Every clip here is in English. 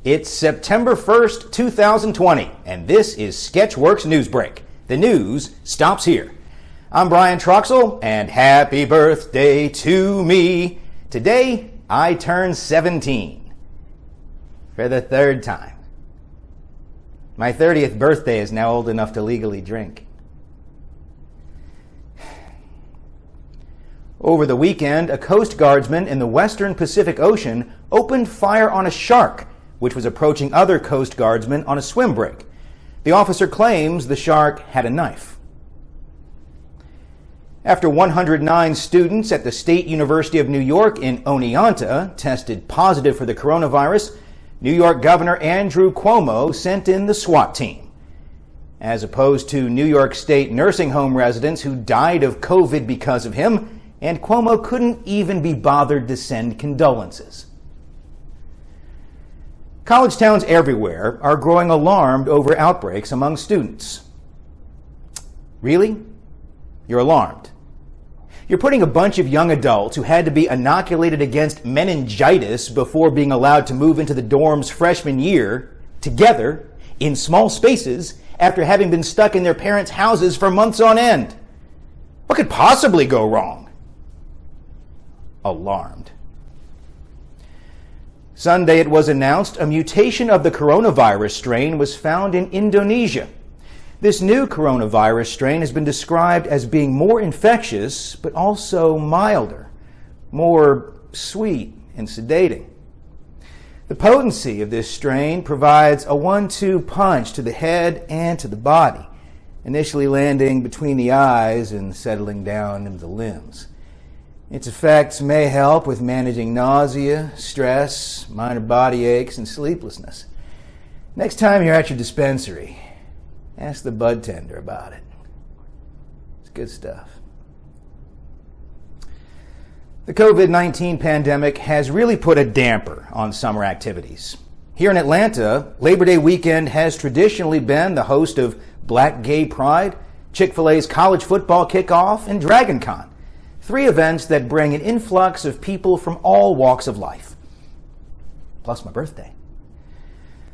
It's September 1st, 2020, and this is Sketchworks NewsBrake. The news stops here. I'm Brian Troxel, and happy birthday to me. Today, I turn 17. For the third time. My 30th birthday is now old enough to legally drink. Over the weekend, a Coast Guardsman in the western Pacific Ocean opened fire on a shark, which was approaching other Coast Guardsmen on a swim break. The officer claims the shark had a knife. After 109 students at the State University of New York in Oneonta tested positive for the coronavirus, New York Governor Andrew Cuomo sent in the SWAT team. As opposed to New York State nursing home residents who died of COVID because of him, and Cuomo couldn't even be bothered to send condolences. College towns everywhere are growing alarmed over outbreaks among students. Really? You're alarmed. You're putting a bunch of young adults who had to be inoculated against meningitis before being allowed to move into the dorms freshman year together in small spaces after having been stuck in their parents' houses for months on end. What could possibly go wrong? Alarmed. Sunday it was announced a mutation of the coronavirus strain was found in Indonesia. This new coronavirus strain has been described as being more infectious, but also milder, more sweet and sedating. The potency of this strain provides a 1-2 punch to the head and to the body, initially landing between the eyes and settling down into the limbs. Its effects may help with managing nausea, stress, minor body aches, and sleeplessness. Next time you're at your dispensary, ask the bud tender about it. It's good stuff. The COVID-19 pandemic has really put a damper on summer activities. Here in Atlanta, Labor Day weekend has traditionally been the host of Black Gay Pride, Chick-fil-A's college football kickoff, and Dragon Con. 3 events that bring an influx of people from all walks of life. Plus my birthday.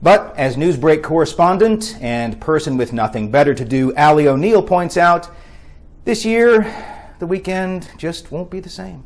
But as NewsBrake correspondent and person with nothing better to do, Allie O'Neill points out, this year the weekend just won't be the same.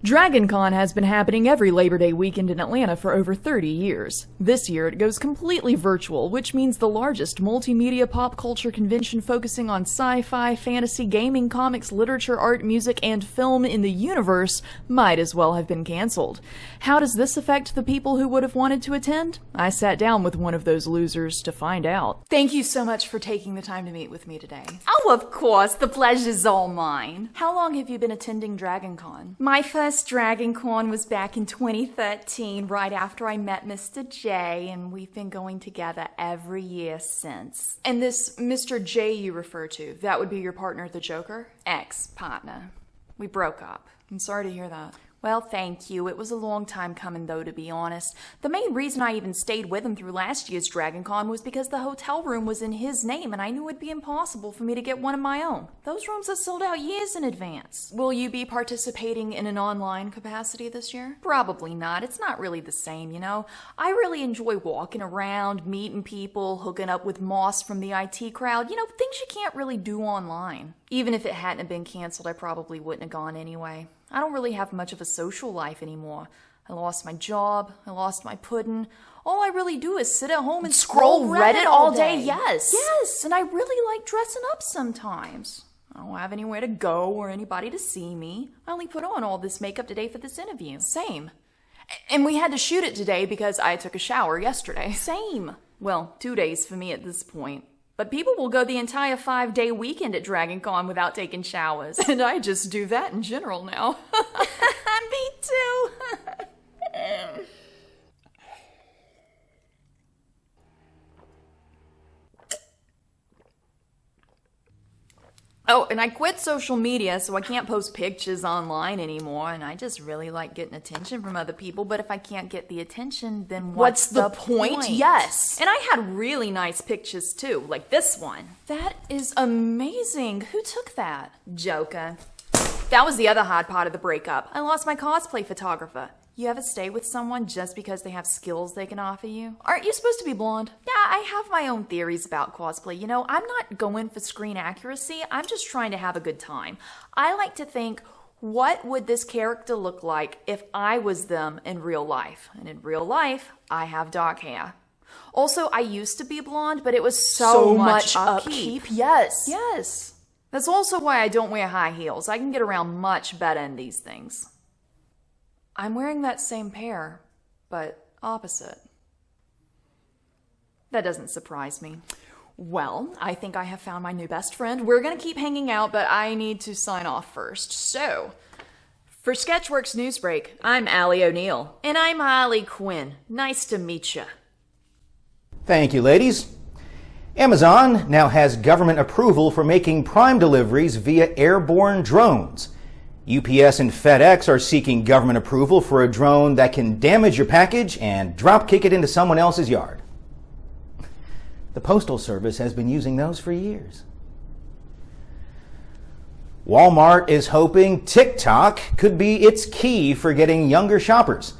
Dragon Con has been happening every Labor Day weekend in Atlanta for over 30 years. This year it goes completely virtual, which means the largest multimedia pop culture convention focusing on sci-fi, fantasy, gaming, comics, literature, art, music, and film in the universe might as well have been canceled. How does this affect the people who would have wanted to attend? I sat down with one of those losers to find out. Thank you so much for taking the time to meet with me today. Oh, of course. The pleasure's all mine. How long have you been attending Dragon Con? My first Dragon Con was back in 2013, right after I met Mr. J, and we've been going together every year since. And this Mr. J you refer to, that would be your partner, the Joker? Ex-partner. We broke up. I'm sorry to hear that. Well, thank you. It was a long time coming, though, to be honest. The main reason I even stayed with him through last year's Dragon Con was because the hotel room was in his name, and I knew it'd be impossible for me to get one of my own. Those rooms are sold out years in advance. Will you be participating in an online capacity this year? Probably not. It's not really the same, you know? I really enjoy walking around, meeting people, hooking up with Moss from the IT crowd. You know, things you can't really do online. Even if it hadn't been canceled, I probably wouldn't have gone anyway. I don't really have much of a social life anymore. I lost my job, I lost my pudding. All I really do is sit at home and scroll Reddit all day. Yes, and I really like dressing up sometimes. I don't have anywhere to go or anybody to see me. I only put on all this makeup today for this interview. Same. And we had to shoot it today because I took a shower yesterday. Same. Well, 2 days for me at this point. But people will go the entire 5-day weekend at Dragon Con without taking showers. And I just do that in general now. Me too. Oh, and I quit social media, so I can't post pictures online anymore, and I just really like getting attention from other people, but if I can't get the attention, then what's the point? Yes. And I had really nice pictures, too, like this one. That is amazing. Who took that? Joker. That was the other hard part of the breakup. I lost my cosplay photographer. You ever stay with someone just because they have skills they can offer you? Aren't you supposed to be blonde? Yeah, I have my own theories about cosplay. You know, I'm not going for screen accuracy. I'm just trying to have a good time. I like to think, what would this character look like if I was them in real life? And in real life, I have dark hair. Also, I used to be blonde, but it was so much upkeep. Yes. That's also why I don't wear high heels. I can get around much better in these things. I'm wearing that same pair, but opposite. That doesn't surprise me. Well, I think I have found my new best friend. We're gonna keep hanging out, but I need to sign off first. So, for Sketchworks NewsBrake, I'm Allie O'Neill. And I'm Harley Quinn. Nice to meet ya. Thank you, ladies. Amazon now has government approval for making Prime deliveries via airborne drones. UPS and FedEx are seeking government approval for a drone that can damage your package and drop kick it into someone else's yard. The Postal Service has been using those for years. Walmart is hoping TikTok could be its key for getting younger shoppers.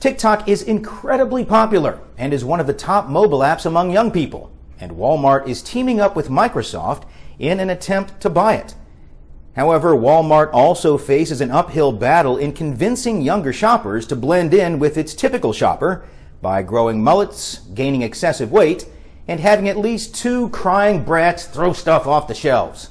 TikTok is incredibly popular and is one of the top mobile apps among young people, and Walmart is teaming up with Microsoft in an attempt to buy it. However, Walmart also faces an uphill battle in convincing younger shoppers to blend in with its typical shopper by growing mullets, gaining excessive weight, and having at least 2 crying brats throw stuff off the shelves.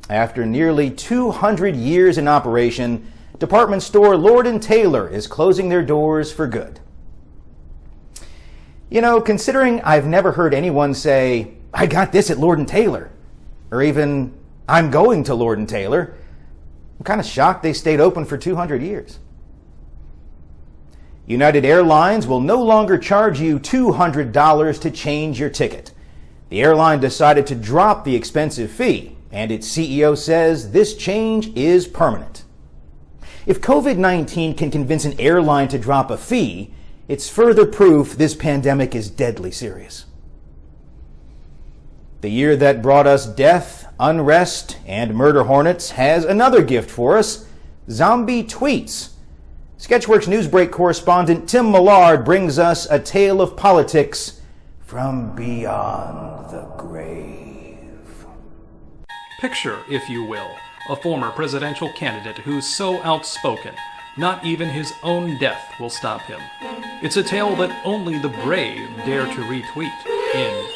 After nearly 200 years in operation, department store Lord & Taylor is closing their doors for good. You know, considering I've never heard anyone say, "I got this at Lord & Taylor," or even, "I'm going to Lord & Taylor," I'm kind of shocked they stayed open for 200 years. United Airlines will no longer charge you $200 to change your ticket. The airline decided to drop the expensive fee, and its CEO says this change is permanent. If COVID-19 can convince an airline to drop a fee, it's further proof this pandemic is deadly serious. The year that brought us death, unrest, and murder hornets has another gift for us: zombie tweets. Sketchworks NewsBrake correspondent Tim Millard brings us a tale of politics from beyond the grave. Picture, if you will, a former presidential candidate who's so outspoken, not even his own death will stop him. It's a tale that only the brave dare to retweet in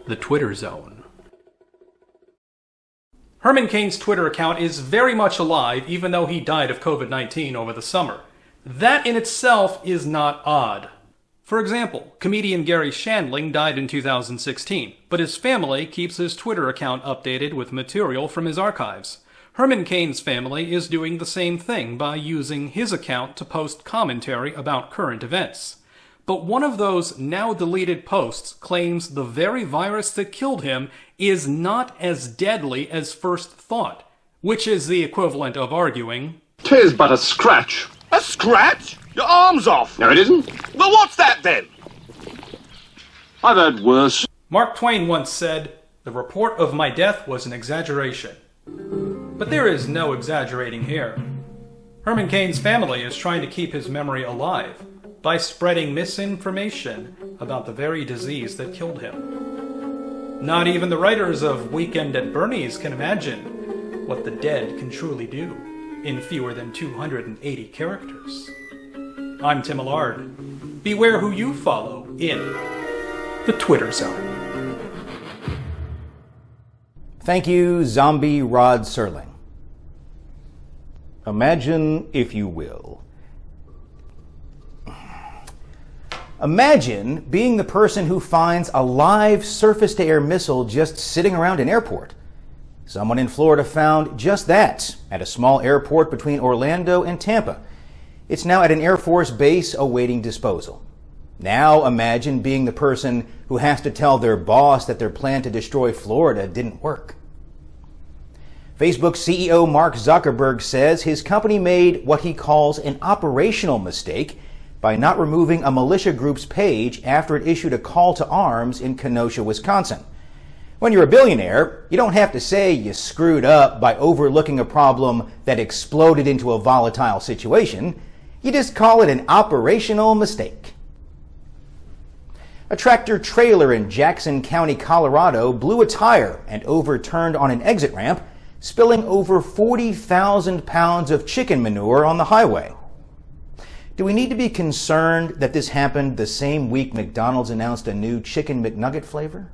the Twitter zone. Herman Cain's Twitter account is very much alive, even though he died of COVID-19 over the summer. That in itself is not odd. For example, comedian Gary Shandling died in 2016, but his family keeps his Twitter account updated with material from his archives. Herman Cain's family is doing the same thing by using his account to post commentary about current events. But one of those now deleted posts claims the very virus that killed him is not as deadly as first thought, which is the equivalent of arguing, "'Tis but a scratch." A scratch? Your arm's off. No, it isn't. Well, what's that then? I've heard worse. Mark Twain once said, "The report of my death was an exaggeration." But there is no exaggerating here. Herman Cain's family is trying to keep his memory alive by spreading misinformation about the very disease that killed him. Not even the writers of Weekend at Bernie's can imagine what the dead can truly do in fewer than 280 characters. I'm Tim Millard. Beware who you follow in the Twitter zone. Thank you, Zombie Rod Serling. Imagine, if you will. Imagine being the person who finds a live surface-to-air missile just sitting around an airport. Someone in Florida found just that at a small airport between Orlando and Tampa. It's now at an Air Force base awaiting disposal. Now imagine being the person who has to tell their boss that their plan to destroy Florida didn't work. Facebook CEO Mark Zuckerberg says his company made what he calls an operational mistake by not removing a militia group's page after it issued a call to arms in Kenosha, Wisconsin. When you're a billionaire, you don't have to say you screwed up by overlooking a problem that exploded into a volatile situation. You just call it an operational mistake. A tractor trailer in Jackson County, Colorado blew a tire and overturned on an exit ramp, spilling over 40,000 pounds of chicken manure on the highway. Do we need to be concerned that this happened the same week McDonald's announced a new Chicken McNugget flavor?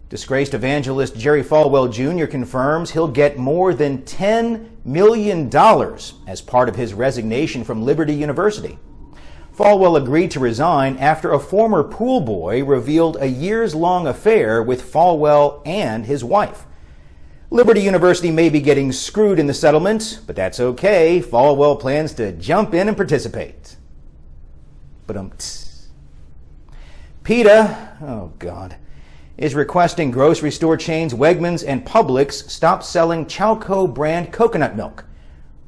Disgraced evangelist Jerry Falwell Jr. confirms he'll get more than $10 million as part of his resignation from Liberty University. Falwell agreed to resign after a former pool boy revealed a years-long affair with Falwell and his wife. Liberty University may be getting screwed in the settlement, but that's okay. Falwell plans to jump in and participate. PETA, oh God, is requesting grocery store chains Wegmans and Publix stop selling Chalco brand coconut milk.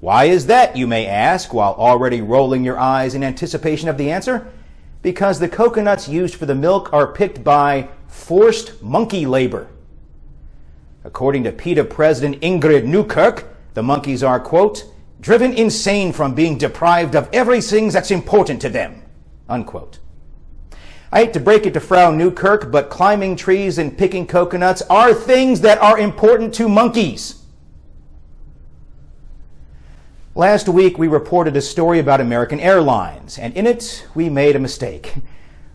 Why is that, you may ask, while already rolling your eyes in anticipation of the answer? Because the coconuts used for the milk are picked by forced monkey labor. According to PETA President Ingrid Newkirk, the monkeys are, quote, driven insane from being deprived of everything that's important to them, unquote. I hate to break it to Frau Newkirk, but climbing trees and picking coconuts are things that are important to monkeys. Last week, we reported a story about American Airlines, and in it, we made a mistake.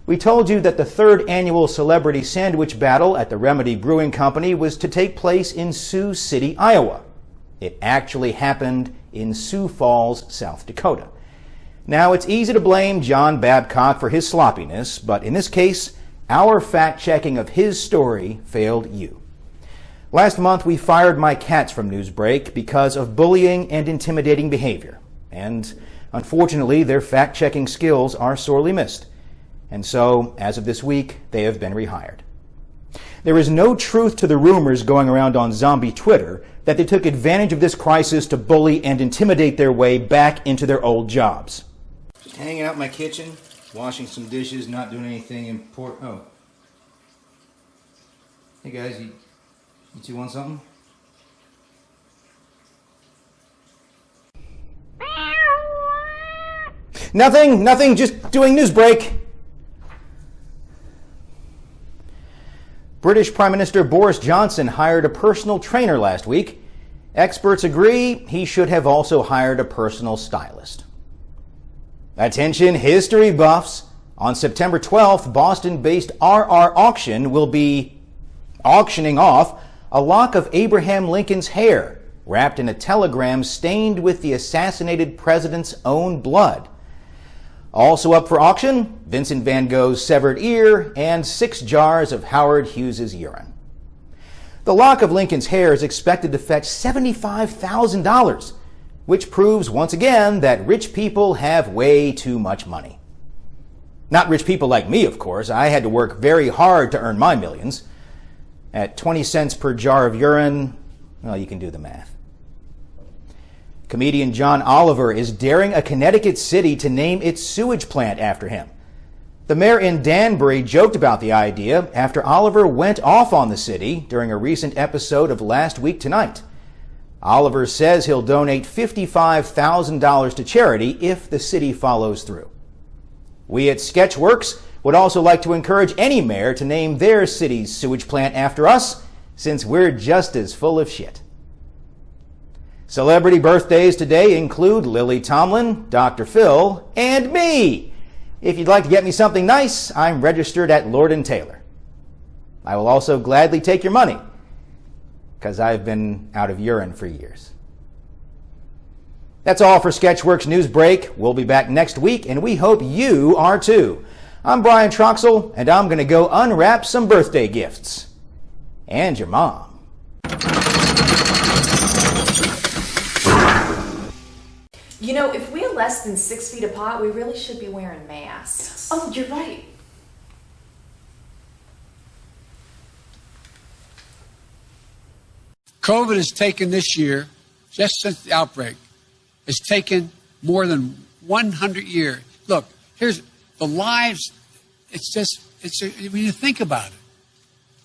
We told you that the third annual Celebrity Sandwich Battle at the Remedy Brewing Company was to take place in Sioux City, Iowa. It actually happened in Sioux Falls, South Dakota. Now, it's easy to blame John Babcock for his sloppiness, but in this case, our fact-checking of his story failed you. Last month, we fired my cats from NewsBrake because of bullying and intimidating behavior. And unfortunately, their fact-checking skills are sorely missed. And so, as of this week, they have been rehired. There is no truth to the rumors going around on zombie Twitter that they took advantage of this crisis to bully and intimidate their way back into their old jobs. Just hanging out in my kitchen, washing some dishes, not doing anything important. Oh. Hey guys, you two want something? Nothing, just doing NewsBrake. British Prime Minister Boris Johnson hired a personal trainer last week. Experts agree he should have also hired a personal stylist. Attention history buffs. On September 12th, Boston-based RR Auction will be auctioning off a lock of Abraham Lincoln's hair wrapped in a telegram stained with the assassinated president's own blood. Also up for auction, Vincent van Gogh's severed ear and 6 jars of Howard Hughes's urine. The lock of Lincoln's hair is expected to fetch $75,000, which proves once again that rich people have way too much money. Not rich people like me, of course. I had to work very hard to earn my millions. At 20 cents per jar of urine, well, you can do the math. Comedian John Oliver is daring a Connecticut city to name its sewage plant after him. The mayor in Danbury joked about the idea after Oliver went off on the city during a recent episode of Last Week Tonight. Oliver says he'll donate $55,000 to charity if the city follows through. We at Sketchworks would also like to encourage any mayor to name their city's sewage plant after us, since we're just as full of shit. Celebrity birthdays today include Lily Tomlin, Dr. Phil, and me. If you'd like to get me something nice, I'm registered at Lord & Taylor. I will also gladly take your money, because I've been out of urine for years. That's all for Sketchworks NewsBrake. We'll be back next week, and we hope you are too. I'm Brian Troxel, and I'm going to go unwrap some birthday gifts. And your mom. You know, if we're less than 6 feet apart, we really should be wearing masks. Oh, you're right. COVID has taken this year, just since the outbreak, has taken more than 100 years. Look, here's the lives. It's when you think about it.